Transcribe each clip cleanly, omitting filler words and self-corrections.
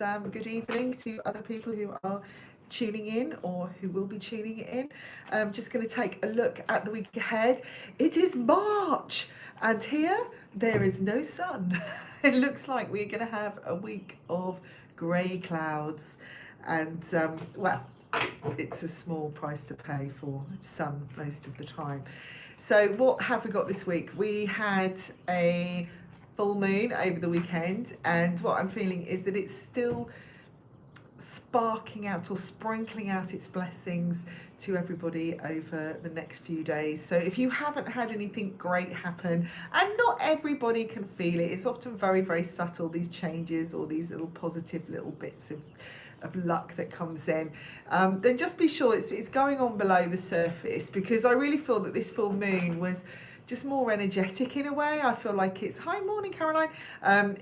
good evening to other people who are tuning in or who will be tuning in. I'm just going to take a look at the week ahead. It is March, and here there is no sun. It looks like we're going to have a week of grey clouds, and well, it's a small price to pay for sun most of the time. So what have we got this week? We had a full moon over the weekend, and what I'm feeling is that it's still sparking out or sprinkling out its blessings to everybody over the next few days. So if you haven't had anything great happen, and not everybody can feel it, it's often very, very subtle, these changes or these little positive little bits of luck that comes in, then just be sure it's going on below the surface, because I really feel that this full moon was just more energetic in a way. I feel like it's, hi, morning Caroline,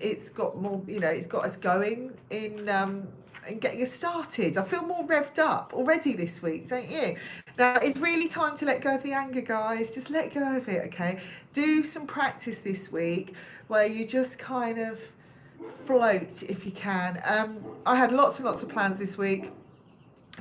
it's got more, it's got us going in and getting us started. I feel more revved up already this week, don't you? Now, it's really time to let go of the anger, guys. Just let go of it, okay? Do some practice this week where you just kind of float if you can. I had lots and lots of plans this week,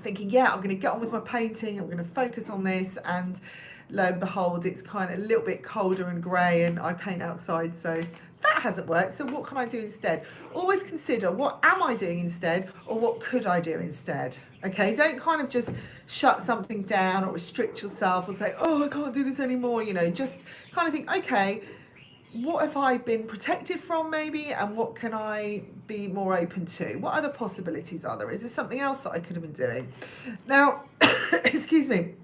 thinking, yeah, I'm going to get on with my painting, I'm going to focus on this, and lo and behold, it's kind of a little bit colder and grey, and I paint outside, so that hasn't worked. So what can I do instead? Always consider, what am I doing instead, or what could I do instead? Okay, don't kind of just shut something down or restrict yourself or say, oh, I can't do this anymore. Just kind of think, okay, what have I been protected from maybe, and what can I be more open to? What other possibilities are there? Is there something else that I could have been doing? Now, excuse me,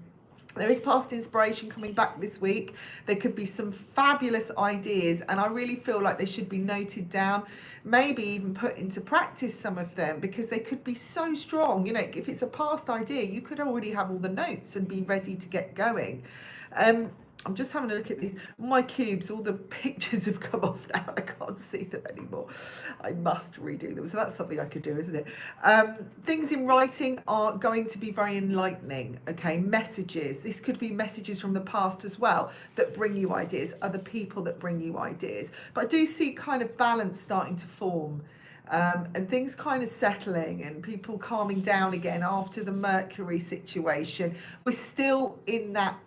there is past inspiration coming back this week. There could be some fabulous ideas, and I really feel like they should be noted down, maybe even put into practice, some of them, because they could be so strong. If it's a past idea, you could already have all the notes and be ready to get going. I'm just having a look at these. My cubes, all the pictures have come off now. I can't see them anymore. I must redo them. So that's something I could do, isn't it? Things in writing are going to be very enlightening. Okay, messages. This could be messages from the past as well that bring you ideas, other people that bring you ideas. But I do see kind of balance starting to form. And things kind of settling and people calming down again after the Mercury situation. We're still in that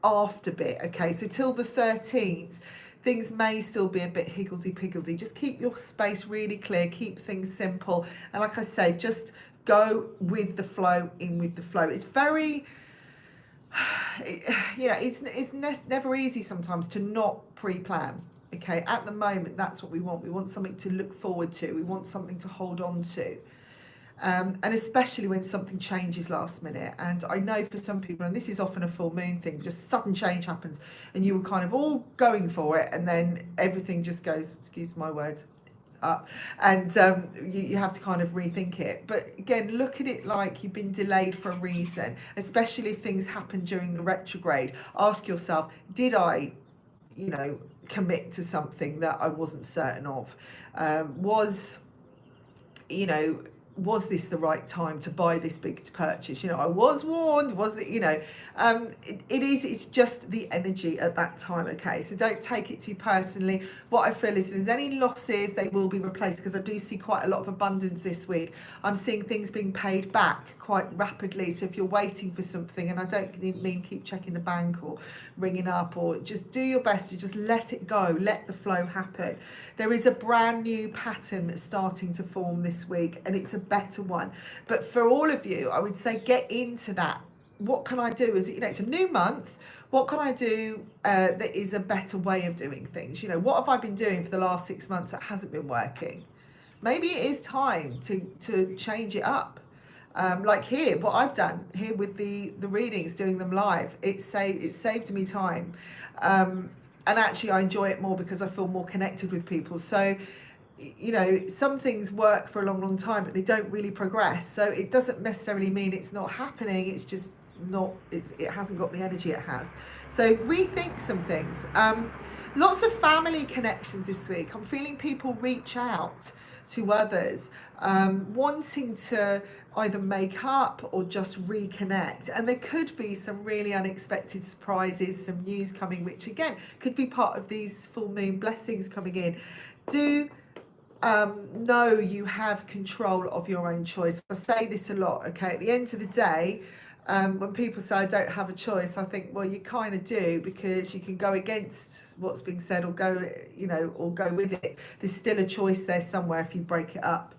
after bit, okay, so till the 13th things may still be a bit higgledy-piggledy. Just keep your space really clear, keep things simple, and like I say, just go with the flow, in with the flow. It's very it's never easy sometimes to not pre-plan. Okay, at the moment that's what we want something to look forward to, we want something to hold on to. And especially when something changes last minute. And I know for some people, and this is often a full moon thing, just sudden change happens and you were kind of all going for it, and then everything just goes, excuse my words, up, and you have to kind of rethink it. But again, look at it like you've been delayed for a reason, especially if things happen during the retrograde. Ask yourself, did I commit to something that I wasn't certain of? Was this the right time to buy this big purchase? I was warned, was it, it's just the energy at that time, okay? So don't take it too personally. What I feel is if there's any losses, they will be replaced, because I do see quite a lot of abundance this week. I'm seeing things being paid back quite rapidly. So if you're waiting for something, and I don't mean keep checking the bank or ringing up, or just do your best to just let it go, let the flow happen. There is a brand new pattern starting to form this week, and it's a better one. But for all of you, I would say get into that. What can I do? It's a new month. What can I do that is a better way of doing things? What have I been doing for the last 6 months that hasn't been working? Maybe it is time to change it up. Like here, what I've done here with the readings, doing them live, it saved me time, and actually I enjoy it more because I feel more connected with people. So some things work for a long time, but they don't really progress. So it doesn't necessarily mean it's not happening. It's just not, it hasn't got the energy it has. So rethink some things. Lots of family connections this week. I'm feeling people reach out to others, wanting to either make up or just reconnect. And there could be some really unexpected surprises, some news coming, which again could be part of these full moon blessings coming in. Do know you have control of your own choice. I say this a lot, okay? At the end of the day, when people say I don't have a choice, I think, well, you kind of do, because you can go against what's being said or go, you know, or go with it. There's still a choice there somewhere if you break it up.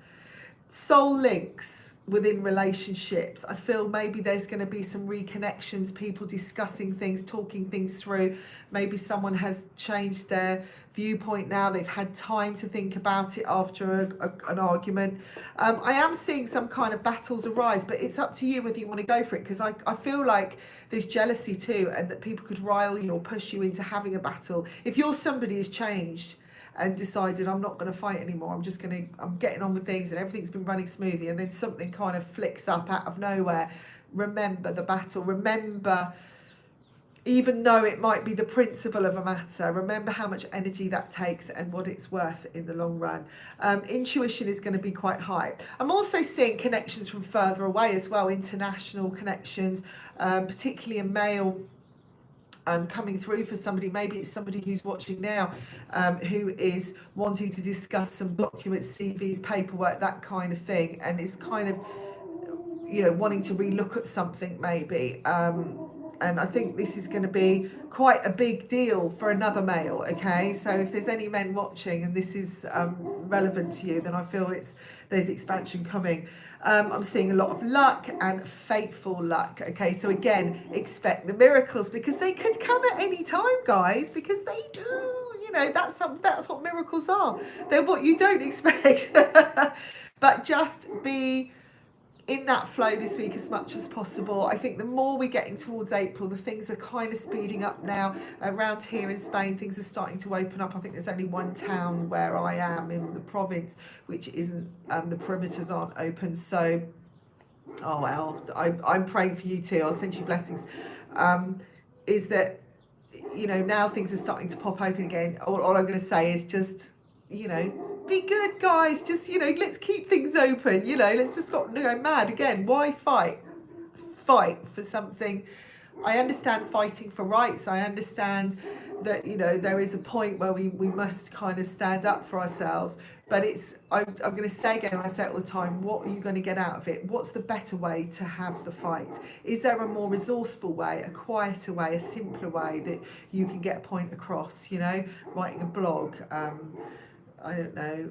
Soul links within relationships. I feel maybe there's going to be some reconnections, people discussing things, talking things through. Maybe someone has changed their viewpoint now. They've had time to think about it after an argument. I am seeing some kind of battles arise, but it's up to you whether you want to go for it, because I feel like there's jealousy too, and that people could rile you or push you into having a battle. If you're somebody who's changed and decided I'm not going to fight anymore, I'm getting on with things and everything's been running smoothly, and then something kind of flicks up out of nowhere, remember the battle. Remember, even though it might be the principle of a matter, remember how much energy that takes and what it's worth in the long run. Intuition is going to be quite high. I'm also seeing connections from further away as well, international connections, particularly a male coming through for somebody. Maybe it's somebody who's watching now, who is wanting to discuss some documents, CVs, paperwork, that kind of thing, and is kind of, you know, wanting to relook at something maybe. And I think this is going to be quite a big deal for another male, okay? So if there's any men watching and this is relevant to you, then I feel there's expansion coming. I'm seeing a lot of luck and fateful luck, okay? So again, expect the miracles, because they could come at any time, guys, because they do. You know, that's what miracles are. They're what you don't expect. But just be in that flow this week as much as possible. I think the more we're getting towards April, the things are kind of speeding up now. Around here in Spain, things are starting to open up. I think there's only one town where I am in the province which isn't, the perimeters aren't open. So, oh well, I'm praying for you too. I'll send you blessings. Is that, you know, now things are starting to pop open again. All I'm going to say is just, you know, be good, guys. Just, you know, let's keep things open. You know, let's just not go mad again. Why fight? Fight for something. I understand fighting for rights. I understand that, you know, there is a point where we must kind of stand up for ourselves. But I'm going to say again, and I say it all the time, what are you going to get out of it? What's the better way to have the fight? Is there a more resourceful way, a quieter way, a simpler way that you can get a point across? You know, writing a blog, I don't know,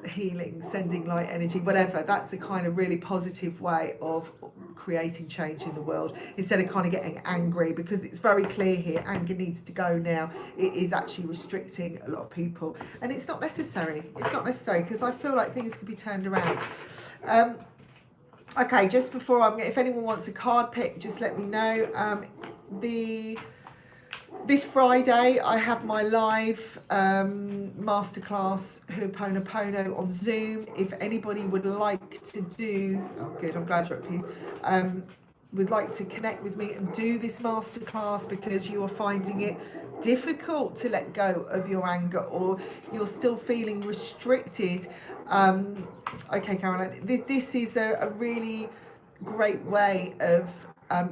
healing, sending light energy, whatever. That's a kind of really positive way of creating change in the world, instead of kind of getting angry, because it's very clear here, anger needs to go now. It is actually restricting a lot of people, and it's not necessary. It's not necessary, because I feel like things could be turned around. Okay, just before if anyone wants a card pick, just let me know. This Friday, I have my live masterclass Hooponopono on Zoom. If anybody would like to do, oh good, I'm glad you're at peace, would like to connect with me and do this masterclass because you are finding it difficult to let go of your anger, or you're still feeling restricted. Okay, Caroline, this is a really great way of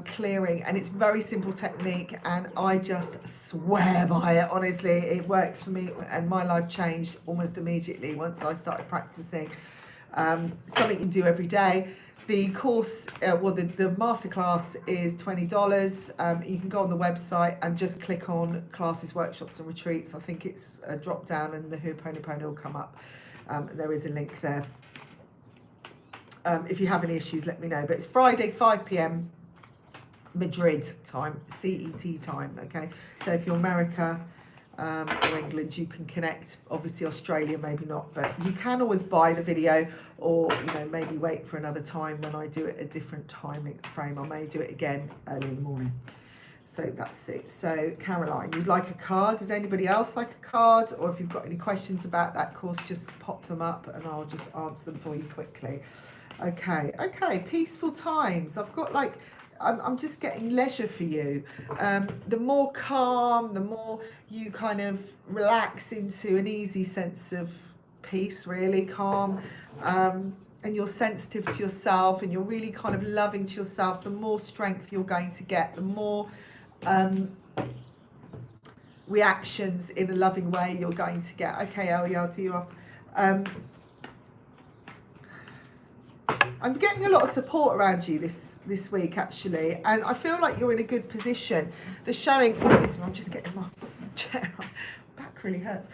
clearing, and it's very simple technique, and I just swear by it. Honestly, it works for me, and my life changed almost immediately once I started practicing. Something you can do every day. The course, the masterclass is $20. You can go on the website and just click on classes, workshops and retreats. I think it's a drop down and the Hooponopono will come up. There is a link there. If you have any issues, let me know. But it's Friday, 5 p.m. Madrid time, CET time, okay? So if you're America or England, you can connect. Obviously Australia, maybe not, but you can always buy the video, or, you know, maybe wait for another time when I do it a different time frame. I may do it again early in the morning. So that's it. So Caroline, you'd like a card? Did anybody else like a card? Or if you've got any questions about that course, just pop them up and I'll just answer them for you quickly. Okay, peaceful times. I've got like, I'm just getting leisure for you. The more calm, the more you kind of relax into an easy sense of peace, really calm, and you're sensitive to yourself and you're really kind of loving to yourself, the more strength you're going to get, the more reactions in a loving way you're going to get. Okay, Ellie, I'll do you after. I'm getting a lot of support around you this week, actually, and I feel like you're in a good position. The showing, excuse me, I'm just getting my chair. Back really hurts.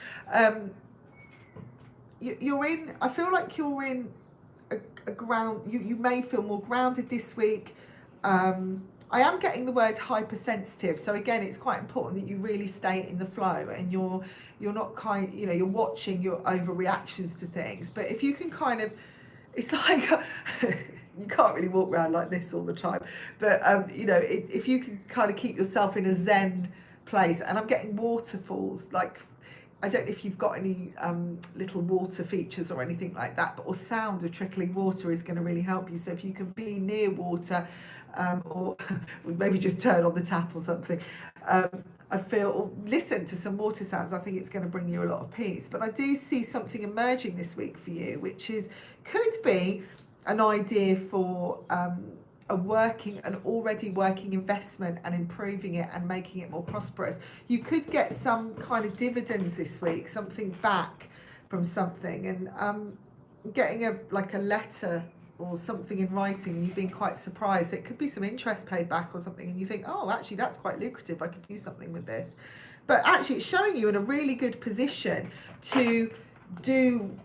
You're in. I feel like you're in a ground. You may feel more grounded this week. I am getting the word hypersensitive, so again, it's quite important that you really stay in the flow and you're not you're watching your overreactions to things. But if you can kind of, it's like you can't really walk around like this all the time, but if you can kind of keep yourself in a zen place, and I'm getting waterfalls, like I don't know if you've got any little water features or anything like that, but or sound of trickling water is going to really help you. So if you can be near water, or maybe just turn on the tap or something, I feel, or listen to some water sounds, I think it's going to bring you a lot of peace. But I do see something emerging this week for you, which could be an idea for an already working investment and improving it and making it more prosperous. You could get some kind of dividends this week, something back from something, and getting a letter or something in writing, and you've been quite surprised. It could be some interest paid back or something, and you think, oh, actually that's quite lucrative, I could do something with this. But actually it's showing you in a really good position to do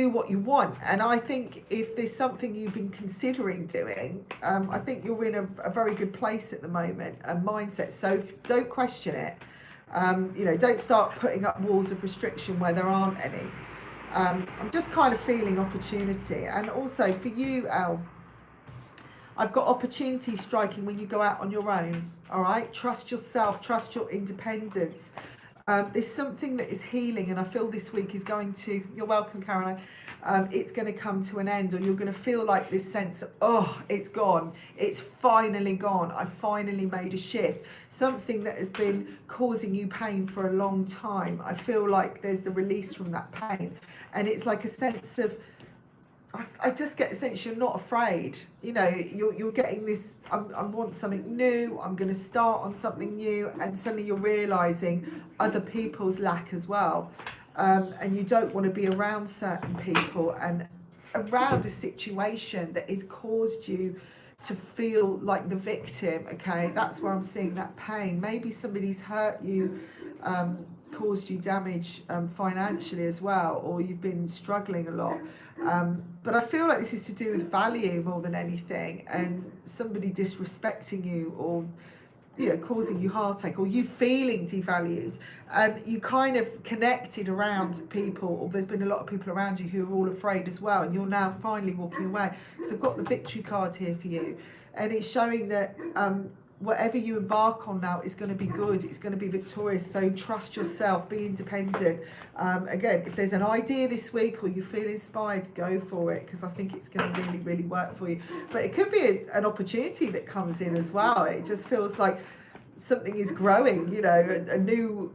what you want. And I think if there's something you've been considering doing, I think you're in a very good place at the moment, a mindset. So don't question it. Don't start putting up walls of restriction where there aren't any. I'm just kind of feeling opportunity. And also for you, Elle, I've got opportunity striking when you go out on your own. All right, trust yourself, trust your independence. There's something that is healing, and I feel this week is going to, you're welcome, Caroline, it's going to come to an end, or you're going to feel like this sense of, oh, it's gone, it's finally gone, I finally made a shift. Something that has been causing you pain for a long time, I feel like there's the release from that pain, and it's like a sense of, I just get a sense you're not afraid. You're getting this, I want something new, I'm going to start on something new, and suddenly you're realising other people's lack as well. And you don't want to be around certain people and around a situation that has caused you to feel like the victim, okay? That's where I'm seeing that pain. Maybe somebody's hurt you, caused you damage financially as well, or you've been struggling a lot. But I feel like this is to do with value more than anything, and somebody disrespecting you, or causing you heartache, or you feeling devalued, and you kind of connected around people, or there's been a lot of people around you who are all afraid as well, and you're now finally walking away. So I've got the victory card here for you, and it's showing that whatever you embark on now is going to be good, it's going to be victorious. So trust yourself, be independent. Again, if there's an idea this week or you feel inspired, go for it, because I think it's going to really, really work for you. But it could be an opportunity that comes in as well. It just feels like something is growing, a new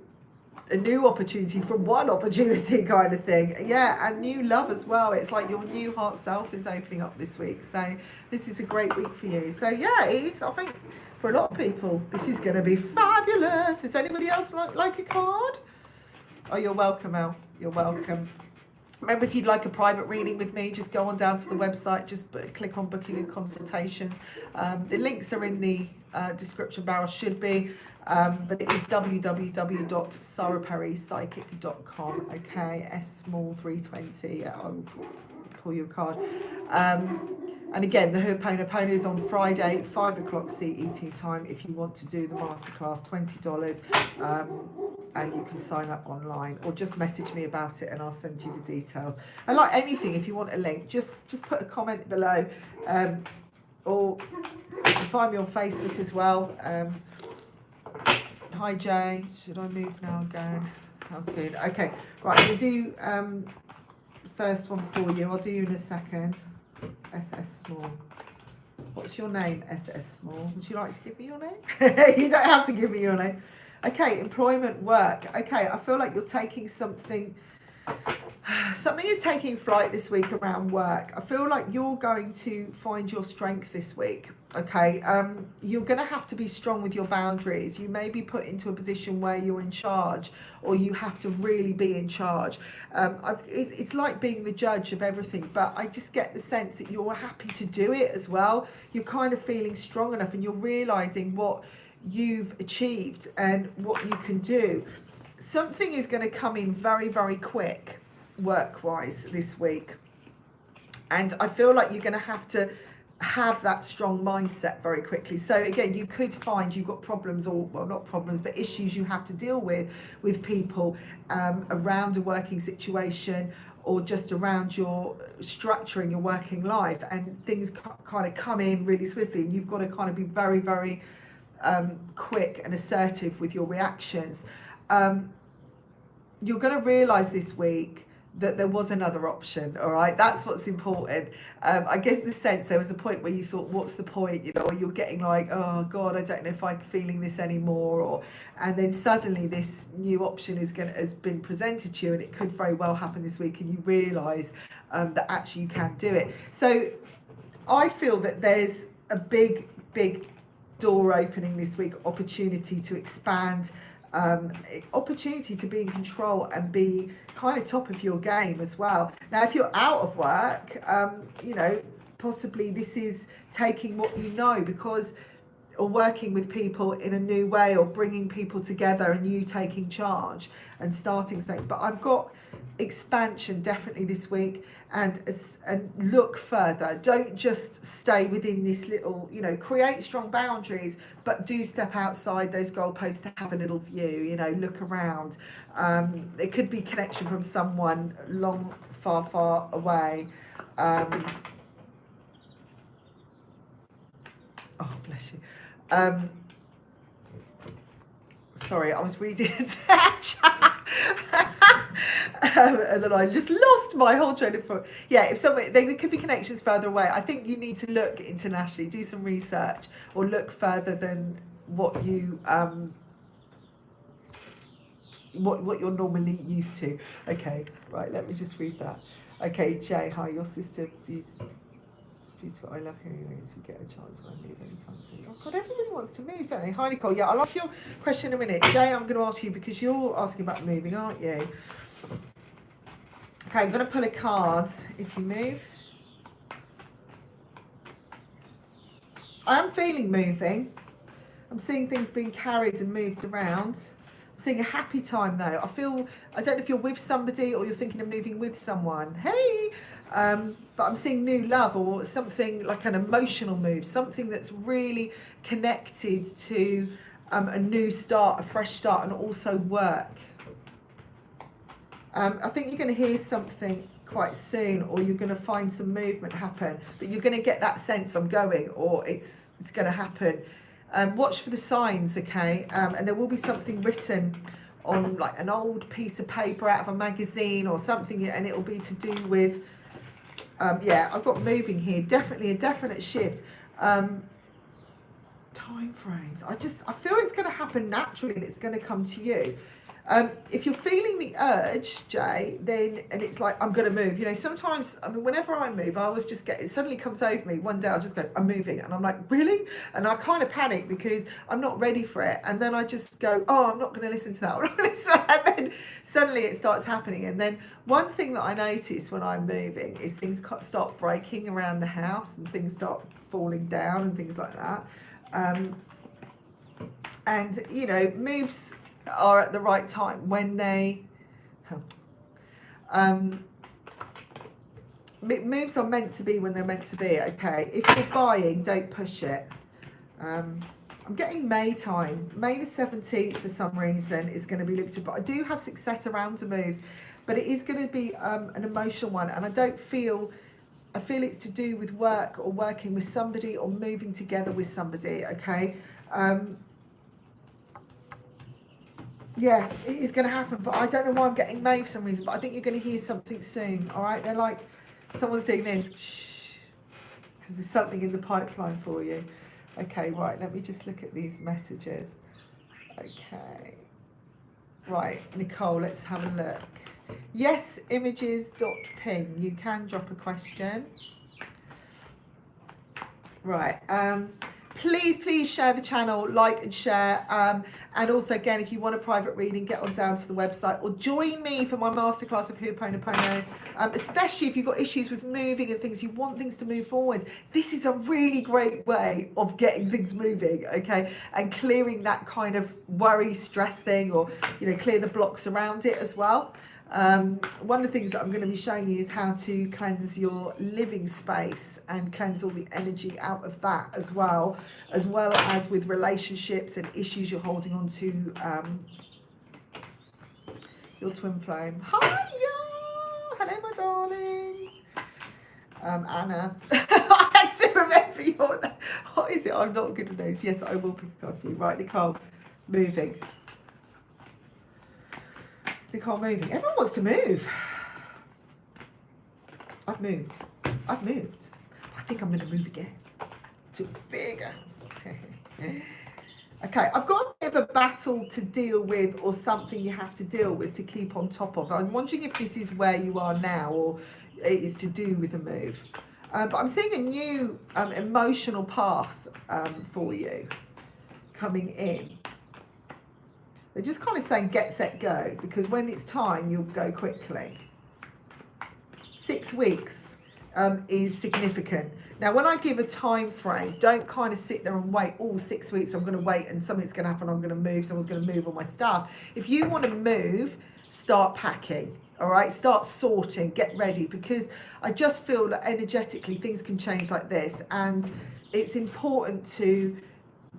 opportunity from one opportunity kind of thing. Yeah, and new love as well. It's like your new heart self is opening up this week. So this is a great week for you. So yeah, it is, I think, for a lot of people, this is going to be fabulous. Does anybody else like a card? Oh, you're welcome, Elle. You're welcome. Remember, if you'd like a private reading with me, just go on down to the website, just click on booking and consultations. The links are in the description barrel, should be, but it is www.saraperrypsychic.com. Okay, S small 320. Yeah, I'll pull you a card. And again, the Hooponopono is on Friday, 5 o'clock CET time. If you want to do the masterclass, $20, and you can sign up online, or just message me about it and I'll send you the details. And like anything, if you want a link, just put a comment below, or you can find me on Facebook as well. Hi Jay, should I move now again? How soon? Okay, right, we'll do the first one for you. I'll do you in a second. SS Small. What's your name, SS Small? Would you like to give me your name? You don't have to give me your name. Okay, employment, work. Okay, I feel like you're taking something Something is taking flight this week around work. I feel like you're going to find your strength this week. Okay, you're going to have to be strong with your boundaries. You may be put into a position where you're in charge, or you have to really be in charge. It's like being the judge of everything, but I just get the sense that you're happy to do it as well. You're kind of feeling strong enough, and you're realizing what you've achieved and what you can do. Something is going to come in very, very quick work-wise this week, and I feel like you're going to have that strong mindset very quickly. So again, you could find you've got problems, or well, not problems, but issues you have to deal with people around a working situation, or just around your structuring your working life, and things kind of come in really swiftly, and you've got to kind of be very, very quick and assertive with your reactions. You're going to realize this week that there was another option. All right, that's what's important. I guess in the sense there was a point where you thought, what's the point, or you're getting like, oh god, I don't know if I'm feeling this anymore, and then suddenly this new option has been presented to you, and it could very well happen this week, and you realize that actually you can do it. So I feel that there's a big door opening this week, opportunity to expand, opportunity to be in control and be kind of top of your game as well. Now, if you're out of work, possibly this is taking what you know, because, or working with people in a new way, or bringing people together and you taking charge and starting things. But I've got expansion definitely this week, and look further. Don't just stay within this little, create strong boundaries, but do step outside those goalposts to have a little view, look around. It could be connection from someone long, far away. Oh, bless you. Sorry, I was reading a chat. And then I just lost my whole train of thought. Yeah, if there could be connections further away. I think you need to look internationally, do some research, or look further than what you what you're normally used to. Okay, right, let me just read that. Okay, Jay, hi, your sister, beautiful. I love hearing you if you get a chance when I move anytime soon. Oh God, everybody wants to move, don't they? Hi, Nicole. Yeah, I'll ask your question in a minute. Jay, I'm going to ask you because you're asking about moving, aren't you? Okay, I'm going to pull a card if you move. I am feeling moving. I'm seeing things being carried and moved around. I'm seeing a happy time though. I don't know if you're with somebody or you're thinking of moving with someone. Hey! But I'm seeing new love, or something like an emotional move, something that's really connected to a new start, a fresh start, and also work. I think you're going to hear something quite soon, or you're going to find some movement happen, but you're going to get that sense I'm going, or it's going to happen. Watch for the signs, okay? And there will be something written on like an old piece of paper out of a magazine or something, and it will be to do with I've got moving here, definitely a definite shift. Time frames, I feel it's going to happen naturally, and it's going to come to you. If you're feeling the urge, Jay, and it's like, I'm going to move, sometimes, whenever I move, I always just it suddenly comes over me. One day I'll just go, I'm moving. And I'm like, really? And I kind of panic because I'm not ready for it. And then I just go, oh, I'm not going to listen to that. I'm not going to listen to that. And then suddenly it starts happening. And then one thing that I notice when I'm moving is things start breaking around the house, and things start falling down and things like that. Moves are at the right time when moves are meant to be when they're meant to be, okay? If you're buying, don't push it. I'm getting May time. May the 17th for some reason is going to be looked at, but I do have success around a move, but it is going to be an emotional one, and I feel it's to do with work, or working with somebody, or moving together with somebody, okay? Yeah, it is going to happen, but I don't know why I'm getting May for some reason, but I think you're going to hear something soon, all right? They're like, someone's doing this, shh, because there's something in the pipeline for you. Okay, right, let me just look at these messages. Okay. Right, Nicole, let's have a look. Yes, images.ping. You can drop a question. Right. Please share the channel, like and share. And also, again, if you want a private reading, get on down to the website or join me for my masterclass of Hooponopono. Especially if you've got issues with moving and things, you want things to move forwards. This is a really great way of getting things moving, okay? And clearing that kind of worry, stress thing, or, you know, clear the blocks around it as well. One of the things that I'm going to be showing you is how to cleanse your living space and cleanse all the energy out of that as well as with relationships and issues you're holding on to. Your twin flame. Hiya! Hello, my darling. Anna. I had to remember your name. What is it? I'm not good at names. Yes, I will pick a card for you. Right, Nicole. Moving. Nicole moving. Everyone wants to move. I've moved. I think I'm going to move again to a bigger house. Okay, I've got a bit of a battle to deal with, or something you have to deal with to keep on top of. I'm wondering if this is where you are now, or it is to do with a move. But I'm seeing a new emotional path for you coming in. They're just kind of saying get, set, go, because when it's time, you'll go quickly. 6 weeks is significant. Now, when I give a time frame, don't kind of sit there and wait, 6 weeks, I'm going to wait and something's going to happen, I'm going to move, someone's going to move all my stuff. If you want to move, start packing, all right? Start sorting, get ready, because I just feel that energetically things can change like this, and it's important to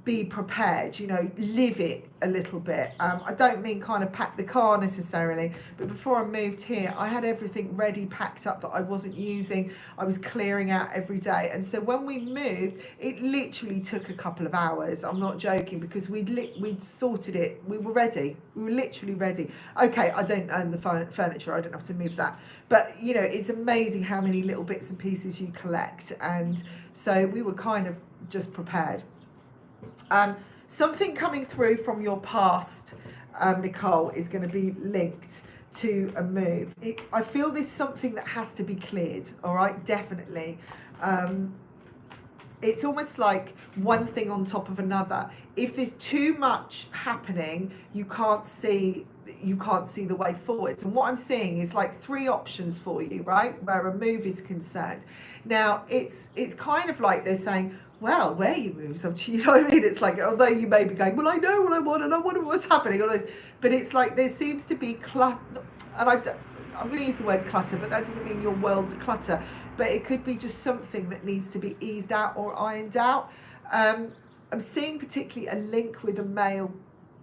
be prepared, you know, live it a little bit. I don't mean kind of pack the car necessarily, but before I moved here, I had everything ready, packed up that I wasn't using. I was clearing out every day. And so when we moved, it literally took a couple of hours. I'm not joking, because we'd sorted it. We were ready. We were literally ready. Okay, I don't own the furniture. I don't have to move that. But, you know, it's amazing how many little bits and pieces you collect. And so we were kind of just prepared. Something coming through from your past, Nicole, is going to be linked to a move. I feel there's something that has to be cleared, all right, definitely. It's almost like one thing on top of another. If there's too much happening, you can't see the way forwards. And what I'm seeing is like 3 options for you, right, where a move is concerned. Now, it's kind of like they're saying, well, where you move, so you know what I mean? It's like, although you may be going, well, I know what I want and I wonder what's happening, all this, but it's like there seems to be clutter, and I'm going to use the word clutter, but that doesn't mean your world's clutter, but it could be just something that needs to be eased out or ironed out. I'm seeing particularly a link with a male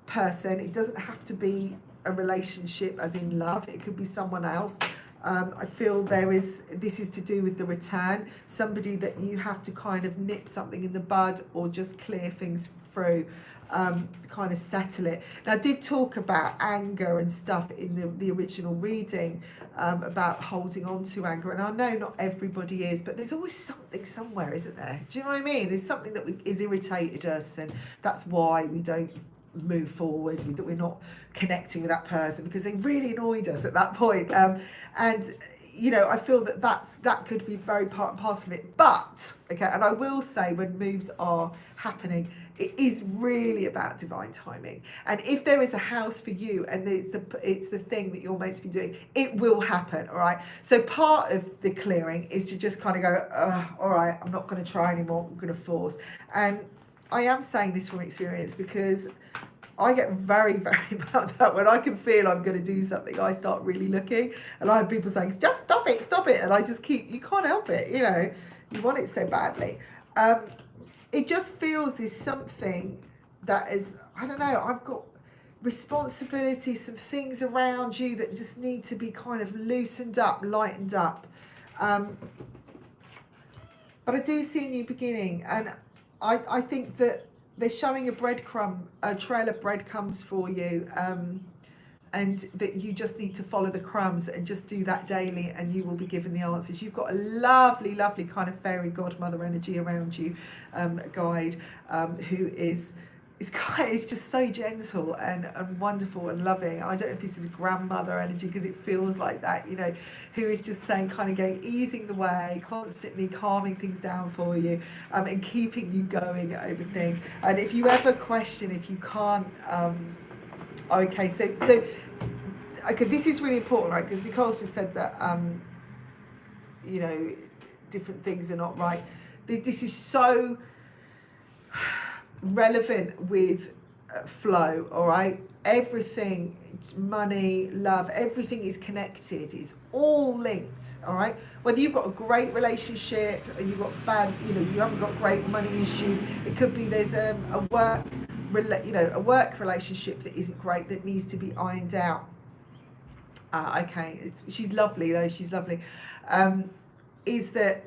person. It doesn't have to be a relationship as in love, it could be someone else. I feel this is to do with the return, somebody that you have to kind of nip something in the bud or just clear things through, kind of settle it. Now, I did talk about anger and stuff in the original reading, about holding on to anger, and I know not everybody is, but there's always something somewhere, isn't there? Do you know what I mean? There's something that has irritated us, and that's why we don't move forward, that we're not connecting with that person because they really annoyed us at that point. And you know, I feel that could be very part and parcel of it. But okay, and I will say, when moves are happening, it is really about divine timing. And if there is a house for you and it's the thing that you're meant to be doing, it will happen, all right? So part of the clearing is to just kind of go, all right, I'm not going to try anymore, I'm going to force. And I am saying this from experience, because I get very, very wound up when I can feel I'm going to do something. I start really looking, and I have people saying, just stop it. And I just you can't help it, you know, you want it so badly. It just feels there's something that is, I don't know, I've got responsibility, some things around you that just need to be kind of loosened up, lightened up. But I do see a new beginning, and I think that they're showing a trail of breadcrumbs for you, and that you just need to follow the crumbs and just do that daily, and you will be given the answers. You've got a lovely, lovely kind of fairy godmother energy around you, a guide, who is it's just so gentle and wonderful and loving. I don't know if this is a grandmother energy, because it feels like that, you know, who is just saying, kind of going, easing the way, constantly calming things down for you, and keeping you going over things. And if you ever question if you can't, okay, so okay, this is really important, right? Because Nicole's just said that, you know, different things are not right. This is so relevant with flow, all right? Everything, money, love, everything is connected. It's all linked, all right? Whether you've got a great relationship and you've got bad, you know, you haven't got great money issues. It could be there's a work, you know, a work relationship that isn't great, that needs to be ironed out. Okay, she's lovely though. She's lovely. Is that,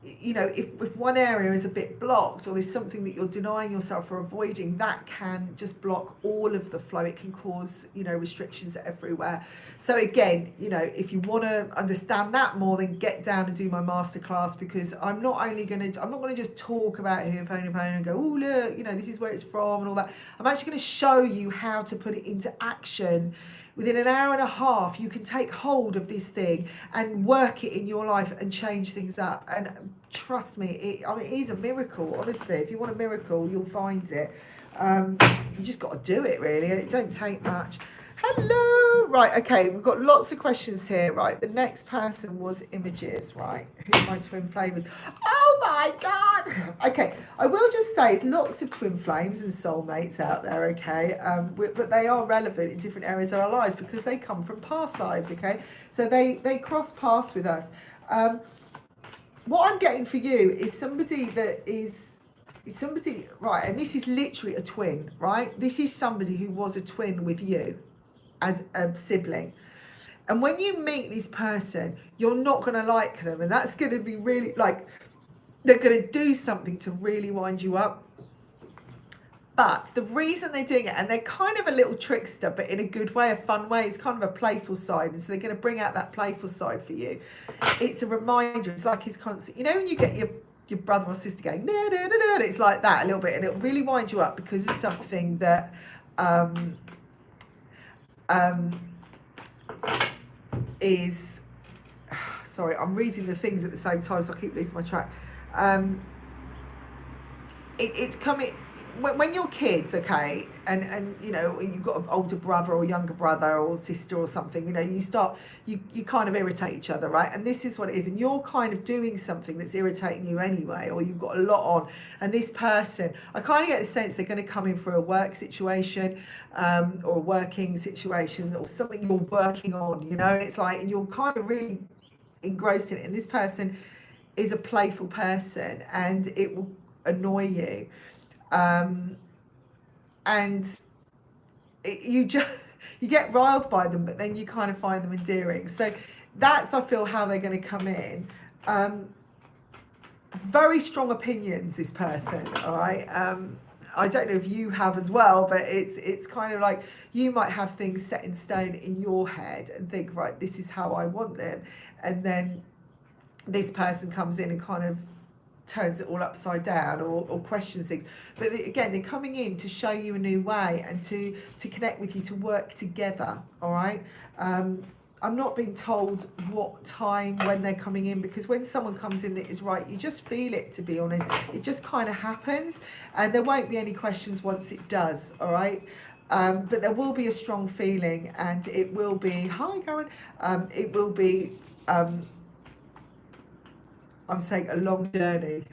you know, if one area is a bit blocked, or there's something that you're denying yourself or avoiding, that can just block all of the flow. It can cause, you know, restrictions everywhere. So again, you know, if you want to understand that more, then get down and do my masterclass, because I'm not going to just talk about Hooponopono and go, oh look, you know, this is where it's from and all that. I'm actually going to show you how to put it into action. Within an hour and a half, you can take hold of this thing and work it in your life and change things up. And trust me, it is a miracle, honestly. If you want a miracle, you'll find it. You just got to do it, really. It don't take much. Hello. Right, okay, we've got lots of questions here. Right, the next person was images, right? Who's my twin flames? Oh my God. Okay, I will just say, it's lots of twin flames and soulmates out there, okay? But they are relevant in different areas of our lives, because they come from past lives, okay? So they cross paths with us. What I'm getting for you is somebody that is somebody, right? And this is literally a twin, right? This is somebody who was a twin with you as a sibling. And when you meet this person, you're not going to like them, and that's going to be really, like, they're going to do something to really wind you up. But the reason they're doing it, and they're kind of a little trickster, but in a good way, a fun way, it's kind of a playful side. And so they're going to bring out that playful side for you. It's a reminder. It's like his constant, you know, when you get your brother or sister going, nah, nah, nah, nah, it's like that a little bit, and it'll really wind you up, because it's something that is, sorry, I'm reading the things at the same time, so I keep losing my track. It's coming when you're kids, okay, and you know, you've got an older brother or younger brother or sister or something, you know, you kind of irritate each other, right? And this is what it is, and you're kind of doing something that's irritating you anyway, or you've got a lot on, and this person, I kind of get the sense they're going to come in for a work situation, or a working situation, or something you're working on, you know, it's like, and you're kind of really engrossed in it, and this person is a playful person, and it will annoy you, and you get riled by them, but then you kind of find them endearing. So that's, I feel, how they're going to come in. Very strong opinions, this person, all right? I don't know if you have as well, but it's kind of like you might have things set in stone in your head and think, right, this is how I want them, and then this person comes in and kind of turns it all upside down, or questions things. But again, they're coming in to show you a new way, and to connect with you, to work together, all right? I'm not being told what time, when they're coming in, because when someone comes in that is right, you just feel it, to be honest. It just kind of happens, and there won't be any questions once it does, all right? But there will be a strong feeling, and it will be, hi Karen, it will be, I'm saying, a long journey.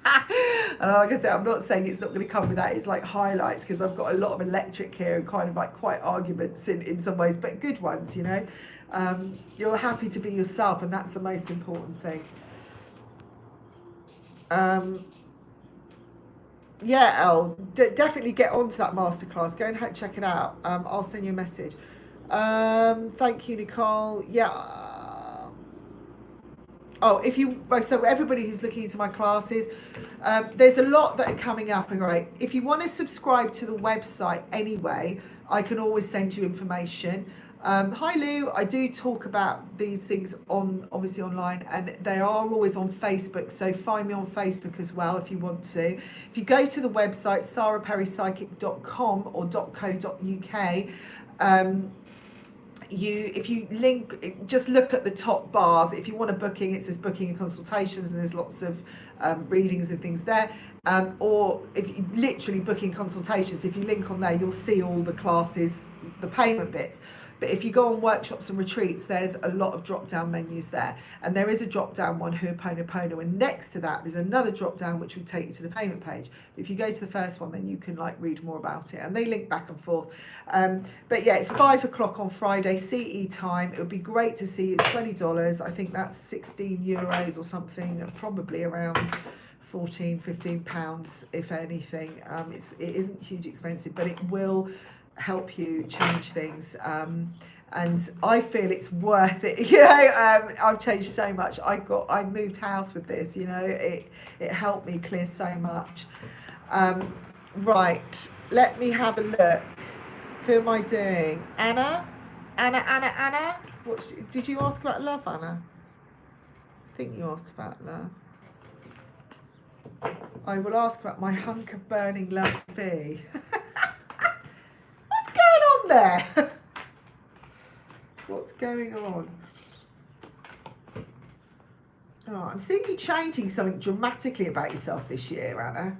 And like I said, I'm not saying it's not going to come with that. It's like highlights, because I've got a lot of electric here, and kind of like quite arguments in some ways, but good ones, you know. You're happy to be yourself, and that's the most important thing. Yeah, Elle, definitely get onto that masterclass. Go and check it out. I'll send you a message. Thank you, Nicole. Yeah. Oh, if you, so everybody who's looking into my classes, there's a lot that are coming up, and right, if you want to subscribe to the website anyway, I can always send you information. Hi Lou, I do talk about these things obviously online, and they are always on Facebook, so find me on Facebook as well if you want to. If you go to the website saraperrypsychic.com or .co.uk, if you link, just look at the top bars. If you want a booking, it says booking and consultations, and there's lots of readings and things there. Or if you literally booking consultations, if you link on there, you'll see all the classes, the payment bits. But if you go on workshops and retreats, there's a lot of drop-down menus there. And there is a drop-down one, Hooponopono, and next to that, there's another drop-down which will take you to the payment page. If you go to the first one, then you can like read more about it. And they link back and forth. But yeah, it's 5 o'clock on Friday, CE time. It would be great to see you. It's $20. I think that's 16 euros or something, probably around 14, 15 pounds, if anything. It isn't huge expensive, but it will help you change things, and I feel it's worth it. I've changed so much. I moved house with this, it helped me clear so much. Right, let me have a look. Who am I doing? Anna. Did you ask about love, Anna? I think you asked about love. I will ask about my hunk of burning love to be. There. What's going on? Oh, I'm seeing you changing something dramatically about yourself this year, Anna.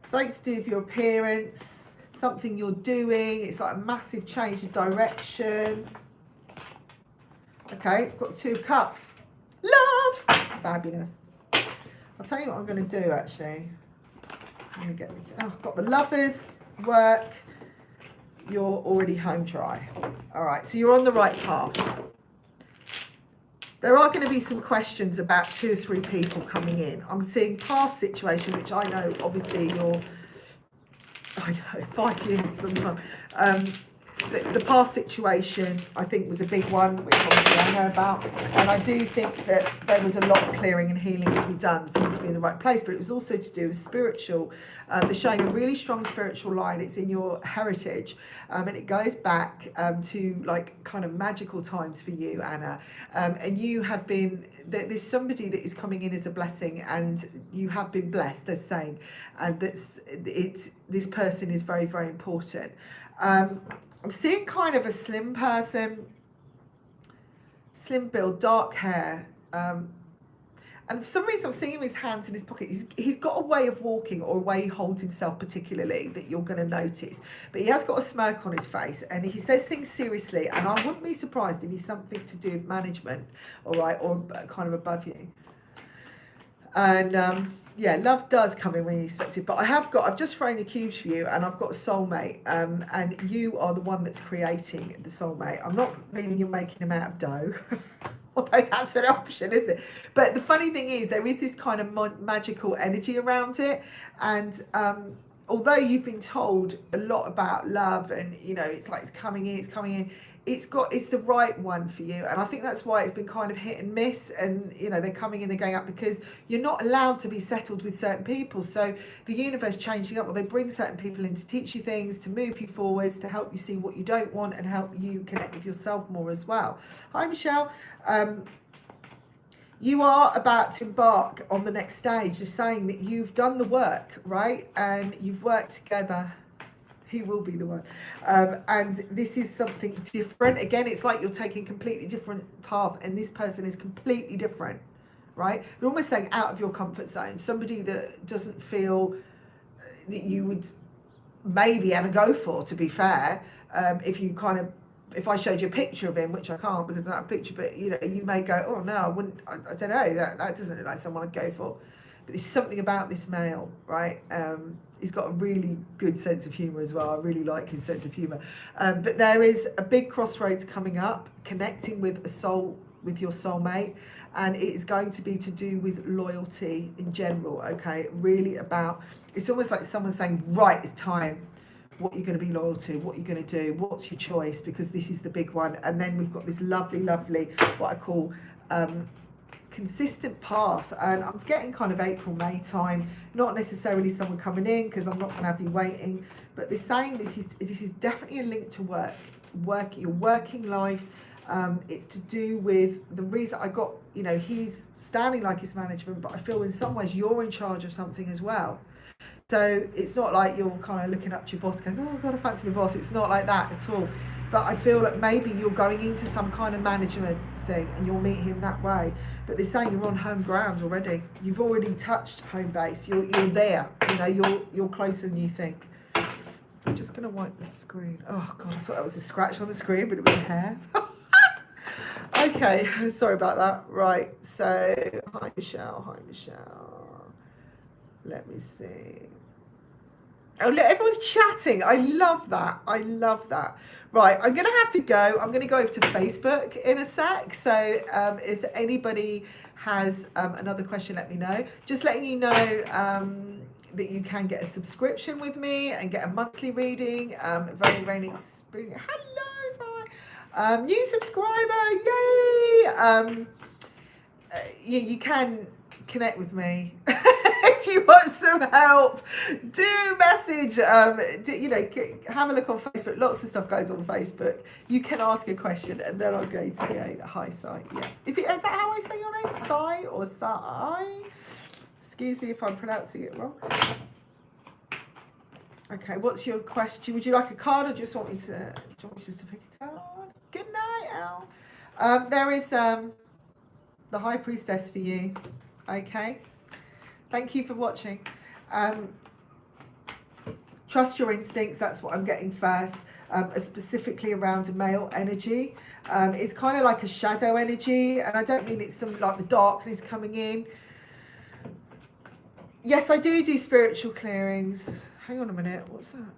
Something to do with your appearance, something you're doing. It's like a massive change of direction. Okay, got 2 cups. Love! Fabulous. I'll tell you what I'm going to do, actually. I'm going to get I've got the lovers, work. You're already home dry. All right, so you're on the right path. There are going to be some questions about 2 or 3 people coming in. I'm seeing past situation, which I know, obviously, you're, 5 years, long time. The past situation, I think, was a big one, which obviously I know about. And I do think that there was a lot of clearing and healing to be done for you to be in the right place. But it was also to do with spiritual. They're showing a really strong spiritual line. It's in your heritage. And it goes back to like kind of magical times for you, Anna. And you have been, there's somebody that is coming in as a blessing, and you have been blessed, they're saying. And this person is very, very important. I'm seeing kind of a slim person, slim build, dark hair. And for some reason I'm seeing him his hands in his pocket. He's got a way of walking, or a way he holds himself particularly, that you're going to notice. But he has got a smirk on his face, and he says things seriously. And I wouldn't be surprised if he's something to do with management, all right, or kind of above you. And yeah, love does come in when you expect it. But I've just thrown the cubes for you, and I've got a soulmate. And you are the one that's creating the soulmate. I'm not meaning you're making him out of dough. Although that's an option, isn't it? But the funny thing is, there is this kind of magical energy around it. And although you've been told a lot about love, and it's like it's coming in, it's the right one for you. And I think that's why it's been kind of hit and miss, and they're coming in, they're going up, because you're not allowed to be settled with certain people. So the universe changing up, or they bring certain people in to teach you things, to move you forwards, to help you see what you don't want, and help you connect with yourself more as well. Hi Michelle. You are about to embark on the next stage, just saying that you've done the work, right? And you've worked together. He will be the one. And this is something different. Again, it's like you're taking a completely different path, and this person is completely different, right? They're almost saying out of your comfort zone. Somebody that doesn't feel that you would maybe ever go for, to be fair. If I showed you a picture of him, which I can't because I don't have a picture, but you may go, oh no, I wouldn't, I don't know, that doesn't look like someone I'd go for. But there's something about this male, right? He's got a really good sense of humour as well. I really like his sense of humour. But there is a big crossroads coming up, connecting with with your soulmate, and it is going to be to do with loyalty in general, okay? Really about, it's almost like someone saying, right, it's time. What you're going to be loyal to, what you're going to do, what's your choice, because this is the big one. And then we've got this lovely, what I call consistent path. And I'm getting kind of April, May time, not necessarily someone coming in, because I'm not going to have you waiting, but they're saying this is definitely a link to work your working life. It's to do with the reason I got, he's standing like his management, but I feel in some ways you're in charge of something as well. So it's not like you're kind of looking up to your boss going, oh, God, I fancy my boss. It's not like that at all. But I feel like maybe you're going into some kind of management thing and you'll meet him that way. But they're saying you're on home ground already. You've already touched home base. You're there. You're closer than you think. I'm just going to wipe the screen. Oh, God, I thought that was a scratch on the screen, but it was a hair. Okay, sorry about that. Right, so hi, Michelle. Let me see. Oh, look, everyone's chatting. I love that. Right, I'm going to have to go. I'm going to go over to Facebook in a sec. So if anybody has another question, let me know. Just letting you know that you can get a subscription with me and get a monthly reading. Very, very experience. Hello, Sara. New subscriber. Yay. You can connect with me. If you want some help, do message, have a look on Facebook. Lots of stuff goes on Facebook. You can ask a question and then I'll go to go, hi, Sai. Yeah. Is that how I say your name? Sai or Sai? Excuse me if I'm pronouncing it wrong. Okay, what's your question? Would you like a card or just want me to just to pick a card? Good night, Al. There is the High Priestess for you. Okay. Thank you for watching. Trust your instincts. That's what I'm getting first, specifically around a male energy. It's kind of like a shadow energy, and I don't mean it's some like the darkness coming in. Yes, I do spiritual clearings. Hang on a minute. What's that?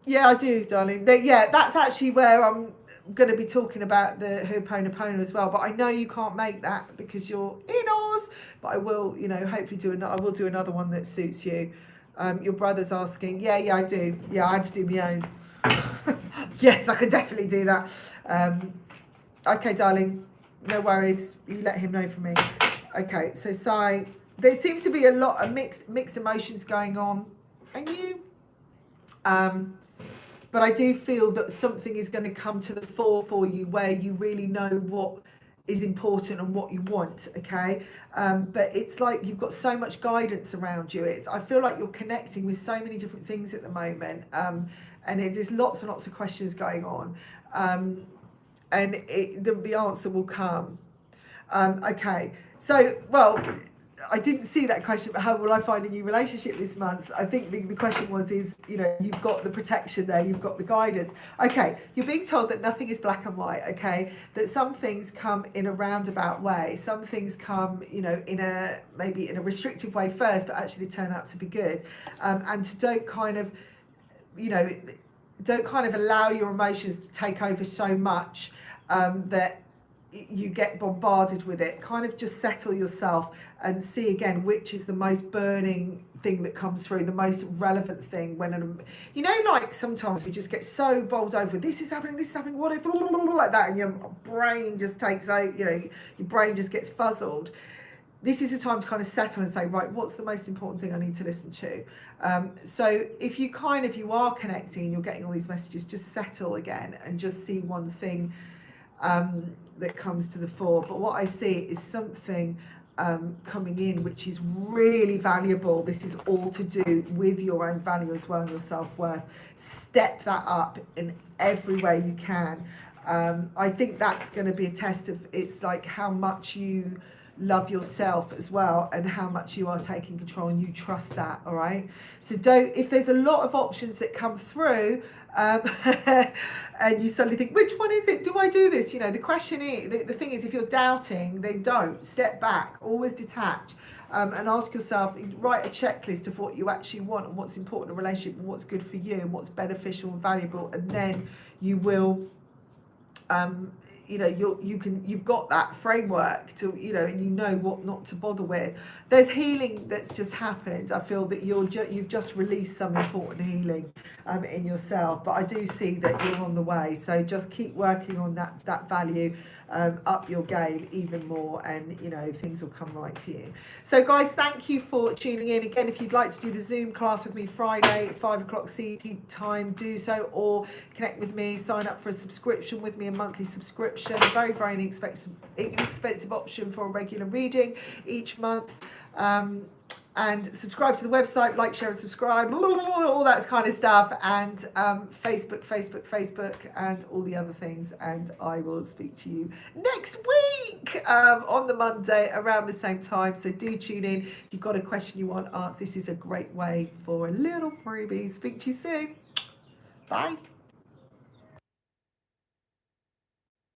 Yeah, I do, darling. That's actually where I'm going to be talking about the Hooponopono as well, but I know you can't make that because you're in Oz, but I will, hopefully I will do another one that suits you. Your brother's asking, yeah, I do. Yeah, I had to do my own. Yes, I could definitely do that. Okay, darling, no worries. You let him know for me. Okay, so Sai, there seems to be a lot of mixed emotions going on, and you, but I do feel that something is going to come to the fore for you where you really know what is important and what you want, okay? But it's like you've got so much guidance around you. I feel like you're connecting with so many different things at the moment, and there's lots and lots of questions going on, and the answer will come. Okay, so, well, I didn't see that question, but how will I find a new relationship this month? I think the question is, you've got the protection there, you've got the guidance. Okay, you're being told that nothing is black and white, okay? That some things come in a roundabout way. Some things come, maybe in a restrictive way first, but actually turn out to be good. And to don't kind of allow your emotions to take over so much that you get bombarded with it. Kind of just settle yourself and see again which is the most burning thing that comes through, the most relevant thing. When like sometimes we just get so bowled over with this is happening, whatever, like that, and your brain just takes out, your brain just gets fuzzled. This is a time to kind of settle and say, right, what's the most important thing I need to listen to? So if you are connecting and you're getting all these messages, just settle again and just see one thing that comes to the fore. But what I see is something coming in which is really valuable. This is all to do with your own value as well and your self-worth. Step that up in every way you can. I think that's going to be a test of, it's like how much you love yourself as well and how much you are taking control and you trust that. All right, so if there's a lot of options that come through and you suddenly think, which one is it, do I do this, the question is, the thing is, if you're doubting, then don't, step back, always detach, and ask yourself, write a checklist of what you actually want and what's important in a relationship and what's good for you and what's beneficial and valuable, and then you will you've got that framework to, and you know what not to bother with. There's healing that's just happened. I feel that you've just released some important healing in yourself, but I do see that you're on the way. So just keep working on that value up your game even more, and things will come right for you. So guys, thank you for tuning in. Again, if you'd like to do the Zoom class with me Friday at 5 o'clock CET time, do so, or connect with me, sign up for a subscription with me, a monthly subscription, a very, very inexpensive option for a regular reading each month. And subscribe to the website, like, share, and subscribe, all that kind of stuff, and Facebook, and all the other things. And I will speak to you next week on the Monday around the same time. So do tune in. If you've got a question you want asked, this is a great way for a little freebie. Speak to you soon. Bye.